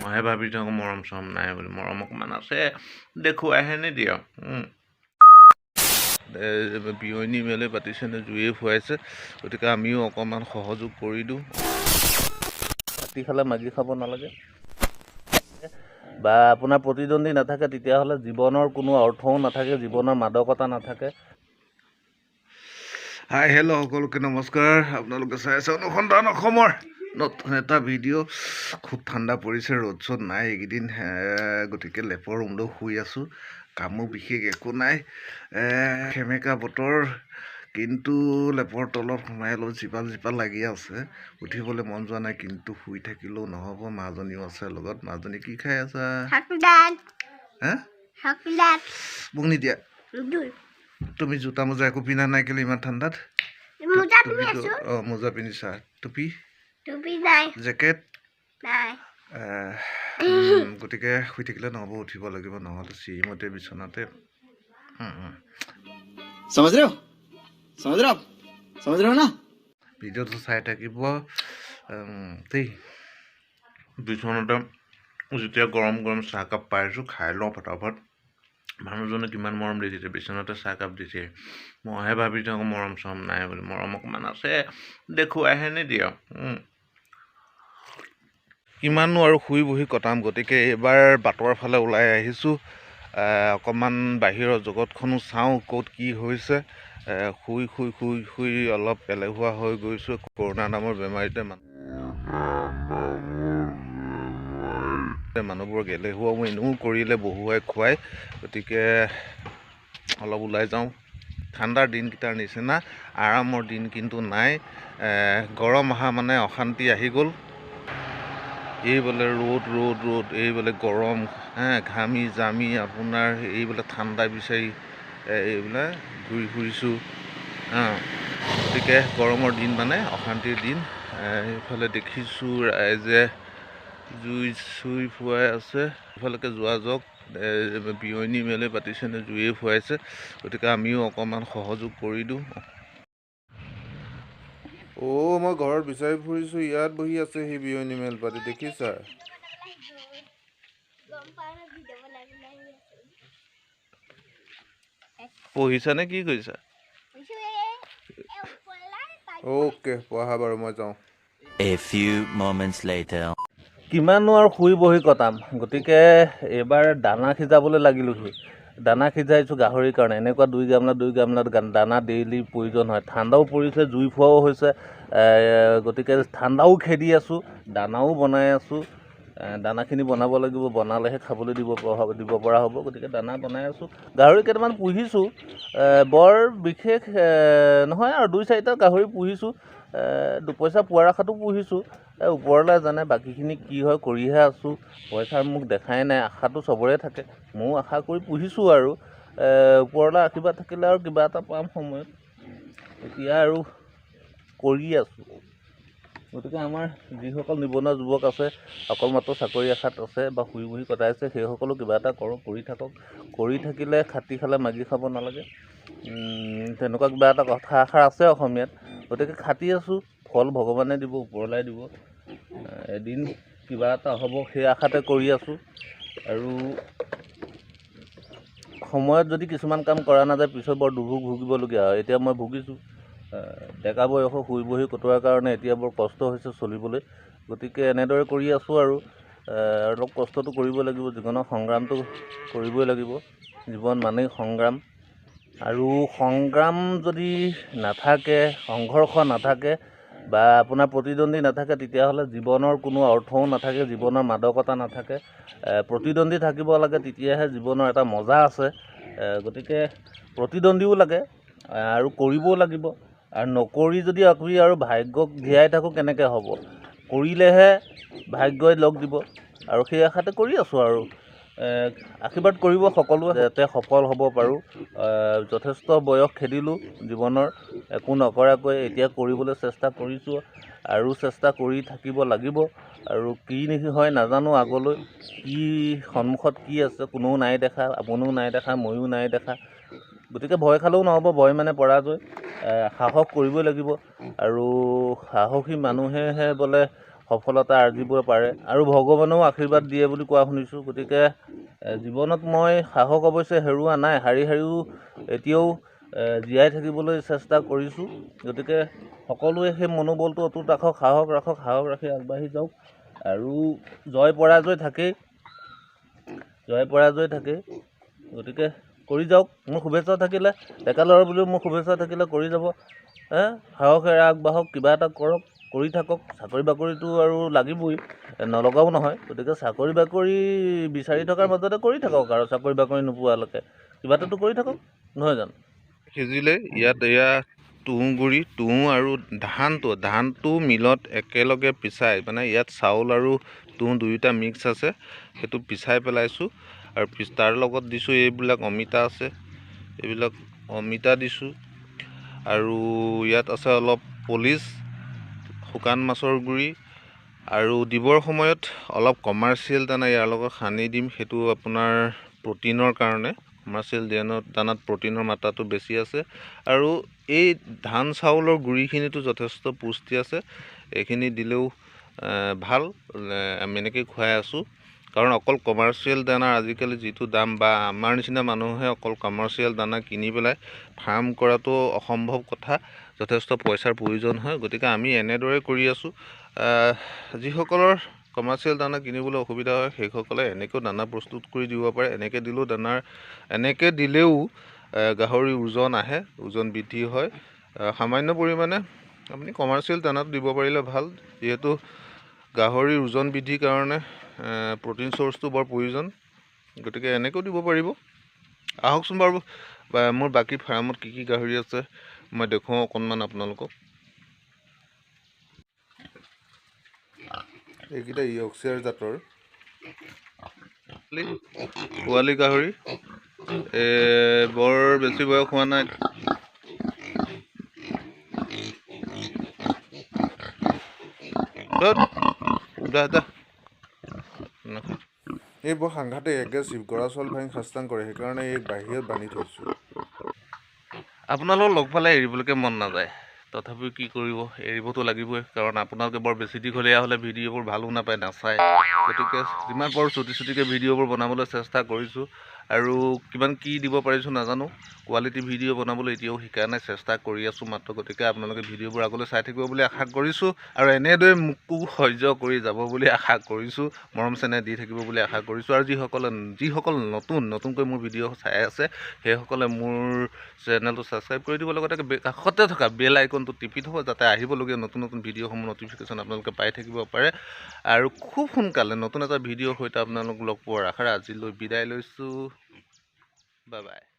মইহে ভাবি থাকোঁ মৰম চৰম নাই বুলি মৰম অকণমান আছে দেখুৱাইহে নিদিয় বিয়নী মেলে পাতিছে নে জুয়ে ফুৱাইছে গতিকে আমিও অকণমান সহযোগ কৰি দিওঁ ৰাতি খালে মাগি খাব নালাগে বা আপোনাৰ প্ৰতিদ্বন্দ্বী নাথাকে তেতিয়াহ'লে জীৱনৰ কোনো অৰ্থও নাথাকে জীৱনৰ মাদকতা নাথাকে হাই হেল্ল' সকলোকে নমস্কাৰ আপোনালোকে চাই আছে অনুসন্ধান অসমৰ নতুন এটা ভিডিঅ' খুব ঠাণ্ডা পৰিছে ৰ'দ চ'দ নাই এইকেইদিন গতিকে লেপৰ ৰুমলৈ শুই আছোঁ কামো বিশেষ একো নাই সেমেকা বতৰ কিন্তু লেপৰ তলত সোমাই অলপ জীপাল লাগি আছে উঠিবলৈ মন যোৱা নাই কিন্তু শুই থাকিলেও নহ'ব মাজনীও আছে লগত মাজনী কি খাই আছা মোক নিদিয়া তুমি জোতা মোজা একো পিন্ধা নাই কেলে ইমান ঠাণ্ডাত অঁ মোজা পিন্ধিছা টুপি জেকেট গতিকে শুই থাকিলে নহ'ব উঠিব লাগিব নহ'লে চিৰিমতে বিচনাতে ভিডিঅ'টো চাই থাকিব দেই বিচনাতে যেতিয়া গৰম গৰম চাহকাপ পাইছোঁ খাই লওঁ ফটাফট মানুহজনে কিমান মৰম দি দিছে বিচনাতে চাহকাপ দিছে মইহে ভাবি থাকোঁ মৰম চৰম নাই বুলি মৰম অকণমান আছে দেখুৱাইহে নিদিয় কিমাননো আৰু শুই বহি কটাম গতিকে এইবাৰ বাটৰ ফালে ওলাই আহিছোঁ অকণমান বাহিৰৰ জগতখনো চাওঁ ক'ত কি হৈছে শুই অলপ এলেহুৱা হৈ গৈছোঁ কৰোণা নামৰ বেমাৰীতে মানুহবোৰক এলেহুৱা মই এনেও কৰিলে বহুৱাই খুৱাই গতিকে অলপ ওলাই যাওঁ ঠাণ্ডাৰ দিনকেইটাৰ নিচিনা আৰামৰ দিন কিন্তু নাই গৰম অহা মানে অশান্তি আহি গ'ল এই বোলে ৰ'দ এই বোলে গৰম ঘামি জামি আপোনাৰ এই বোলে ঠাণ্ডা বিচাৰি এইবিলাক ঘূৰি ফুৰিছোঁ গতিকে গৰমৰ দিন মানে অশান্তিৰ দিন এইফালে দেখিছোঁ ৰাইজে জুই চুই ফুৱাই আছে ইফালেকে যোৱা যাওক বিয়নী মেলে পাতিছে নে জুয়ে ফুৱাইছে গতিকে আমিও অকণমান সহযোগ কৰি দিওঁ মই ঘৰত বিচাৰি ফুৰিছোঁ ইয়াত বহি আছে সি বিয়নী মেল পাতি দেখিছা পঢ়িছা নে কি কৰিছা অ'কে পঢ়া বাৰু মই যাওঁ A few moments later. কিমাননো আৰু শুই বহি কটাম গতিকে এইবাৰ দানা সিজাবলৈ লাগিলোহি দানা সিজাইছোঁ গাহৰিৰ কাৰণে এনেকুৱা 2 গামলা দানা ডেইলি প্ৰয়োজন হয় ঠাণ্ডাও পৰিছে জুই ফুৱাও হৈছে গতিকে ঠাণ্ডাও খেদি আছোঁ দানাও বনাই আছোঁ দানাখিনি বনাব লাগিব বনালেহে খাবলৈ দিব পৰা হ'ব গতিকে দানা বনাই আছোঁ গাহৰি কেইটামান পুহিছোঁ বৰ বিশেষ নহয় আৰু 2-4টা গাহৰি পুহিছোঁ দুপইচা পোৱাৰ আশাটো পুহিছোঁ ওপৰলৈ জানে বাকীখিনি কি হয় কৰিহে আছোঁ পইচাৰ মোক দেখাই নাই আশাটো চবৰে থাকে ময়ো আশা কৰি পুহিছোঁ আৰু ওপৰলৈ আশীৰ্বাদ থাকিলে আৰু কিবা এটা পাম সময়ত এতিয়া আৰু কৰি আছোঁ গতিকে আমাৰ যিসকল নিবনুৱা যুৱক আছে অকল মাত্ৰ চাকৰি আশাত আছে বা শুই বহি কটাইছে সেইসকলো কিবা এটা কৰি থাকক কৰি থাকিলে খাটি খালে মাগি খাব নালাগে তেনেকুৱা কিবা এটা কথা এষাৰ আছে অসমীয়াত গতিকে খাটি আছোঁ ফল ভগৱানে দিব ওপৰলাই দিব এদিন কিবা এটা হ'ব সেই আশাতে কৰি আছোঁ আৰু সময়ত যদি কিছুমান কাম কৰা নাযায় পিছত বৰ দুৰ্ভোগ ভুগিবলগীয়া হয় এতিয়া মই ভুগিছোঁ ডেকা বয়সত শুই বহি কটোৱাৰ কাৰণে এতিয়া বৰ কষ্ট হৈছে চলিবলৈ গতিকে এনেদৰে কৰি আছোঁ আৰু অলপ কষ্টটো কৰিব লাগিব জীৱনৰ সংগ্ৰামটো কৰিবই লাগিব জীৱন মানেই সংগ্ৰাম আৰু সংগ্ৰাম যদি নাথাকে সংঘৰ্ষ নাথাকে বা আপোনাৰ প্ৰতিদ্বন্দ্বী নাথাকে তেতিয়াহ'লে জীৱনৰ কোনো অৰ্থও নাথাকে জীৱনৰ মাদকতা নাথাকে প্ৰতিদ্বন্দ্বী থাকিব লাগে তেতিয়াহে জীৱনৰ এটা মজা আছে গতিকে প্ৰতিদ্বন্দ্বীও লাগে আৰু কৰিবও লাগিব আৰু নকৰি যদি আপুনি আৰু ভাগ্যক জীয়াই থাকোঁ কেনেকৈ হ'ব কৰিলেহে ভাগ্যই লগ দিব আৰু সেই আশাতে কৰি আছোঁ আৰু আশীৰ্বাদ কৰিব সকলোৱে যাতে সফল হ'ব পাৰোঁ যথেষ্ট বয়স খেদিলোঁ জীৱনৰ একো নকৰাকৈ এতিয়া কৰিবলৈ চেষ্টা কৰিছোঁ আৰু চেষ্টা কৰি থাকিব লাগিব আৰু কি হয় নাজানো আগলৈ কি সন্মুখত কি আছে কোনেও নাই দেখা আপুনিও নাই দেখা ময়ো নাই দেখা গতিকে ভয় খালেও নহ'ব, ভয় মানে পৰাজয়। সাহস কৰিবই লাগিব আৰু সাহসী মানুহেহে বোলে সফলতা আৰ্জিব পাৰে আৰু ভগৱানেও আশীৰ্বাদ দিয়ে বুলি কোৱা শুনিছোঁ। গতিকে জীৱনত মই সাহস অৱশ্যে হেৰুওৱা নাই, হাৰিও এতিয়াও জীয়াই থাকিবলৈ চেষ্টা কৰিছোঁ। গতিকে সকলোৱে সেই মনোবলটো অটুট ৰাখক, সাহস ৰাখি আগবাঢ়ি যাওক। আৰু জয় পৰাজয় থাকেই, গতিকে কৰি যাওক। মোৰ শুভেচ্ছা থাকিলে, ডেকা ল'ৰা বুলিও মোৰ শুভেচ্ছা থাকিলে কৰি যাব। সাহসেৰে আগবাঢ়ক, কিবা এটা কৰক, কৰি থাকক। চাকৰি বাকৰিটো আৰু লাগিবই, নলগাও নহয়। গতিকে চাকৰি বাকৰি বিচাৰি থকাৰ মাজতে কৰি থাকক আৰু চাকৰি বাকৰি নোপোৱালৈকে কিবা এটাতো কৰি থাকক, নহয় জানো? সিজিলে ইয়াত এয়া তুঁহ আৰু ধানটো মিলত একেলগে পিচাই, মানে ইয়াত চাউল আৰু তুঁহ দুয়োটা মিক্স আছে, সেইটো পিচাই পেলাইছোঁ। আৰু তাৰ লগত দিছোঁ এইবিলাক অমিতা আছে, এইবিলাক অমিতা দিছোঁ। আৰু ইয়াত আছে অলপ পলিচ, শুকান মাছৰ গুড়ি, আৰু দিবৰ সময়ত অলপ কমাৰ্চিয়েল দানা ইয়াৰ লগত সানি দিম। সেইটো আপোনাৰ প্ৰটিনৰ কাৰণে, কমাৰ্চিয়েল দানাত প্ৰটিনৰ মাত্ৰাটো বেছি আছে। আৰু এই ধান চাউলৰ গুড়িখিনিতো যথেষ্ট পুষ্টি আছে, এইখিনি দিলেও ভাল। আমি এনেকৈ খুৱাই আছোঁ, কাৰণ অকল কমাৰ্চিয়েল দানাৰ আজিকালি যিটো দাম, বা আমাৰ নিচিনা মানুহে অকল কমাৰ্চিয়েল দানা কিনি পেলাই ফাৰ্ম কৰাটো অসম্ভৱ কথা, যথেষ্ট পইচাৰ প্ৰয়োজন হয়। গতিকে আমি এনেদৰে কৰি আছোঁ। যিসকলৰ কমাৰ্চিয়েল দানা কিনিবলৈ অসুবিধা হয়, সেইসকলে এনেকৈও দানা প্ৰস্তুত কৰি দিব পাৰে। এনেকৈ দিলেও গাহৰিৰ ওজন বৃদ্ধি হয়। সামান্য পৰিমাণে আপুনি কমাৰ্চিয়েল দানাটো দিব পাৰিলে ভাল, যিহেতু গাহৰিৰ ওজন বৃদ্ধিৰ কাৰণে প্ৰটিন চ'ৰ্চটো বৰ প্ৰয়োজন। গতিকে এনেকৈও দিব পাৰিব। আহকচোন বাৰু মোৰ বাকী ফাৰ্মত কি গাহৰি আছে মই দেখুৱাওঁ অকণমান আপোনালোকক। এইকেইটা ইয়ৰ্কশ্বায়াৰ জাতৰ পোৱালি গাহৰি, বৰ বেছি বয়স হোৱা নাই। এই বৰ সাংঘাতিক এগ্ৰেছিভ, গৰা চল ভাঙি খাস্তাং কৰে, সেইকাৰণে এই বাহিৰত বান্ধি থৈছোঁ। আপোনালোকক লগ পালে এৰিবলৈকে মন নাযায়, তথাপিও কি কৰিব, এৰিবতো লাগিবই। কাৰণ আপোনালোকে বৰ বেছি দীঘলীয়া হ'লে ভিডিঅ'বোৰ ভালো নাপায়, নাচায়। গতিকে যিমান পাৰোঁ চুটিকৈ ভিডিঅ'বোৰ বনাবলৈ চেষ্টা কৰিছোঁ। আৰু কিমান কি দিব পাৰিছোঁ নাজানো, কোৱালিটি ভিডিঅ' বনাবলৈ এতিয়াও শিকা নাই, চেষ্টা কৰি আছোঁ মাত্ৰ। গতিকে আপোনালোকে ভিডিঅ'বোৰ আগলৈ চাই থাকিব বুলি আশা কৰিছোঁ, আৰু এনেদৰে মোকো সহ্য কৰি যাব বুলি আশা কৰিছোঁ, মৰম চেনেহ দি থাকিব বুলি আশা কৰিছোঁ। আৰু যিসকল নতুনকৈ মোৰ ভিডিঅ' চাই আছে, সেইসকলে মোৰ চেনেলটো ছাবস্ক্ৰাইব কৰি দিব, লগতে কাষতে থকা বেল আইকনটো টিপি থ'ব, যাতে আহিবলগীয়া নতুন নটিফিকেশ্যন আপোনালোকে পাই থাকিব পাৰে। আৰু খুব সোনকালে নতুন এটা ভিডিঅ'ৰ সৈতে আপোনালোকক লগ পোৱাৰ আশাৰে আজিলৈ বিদায় লৈছোঁ। Bye bye.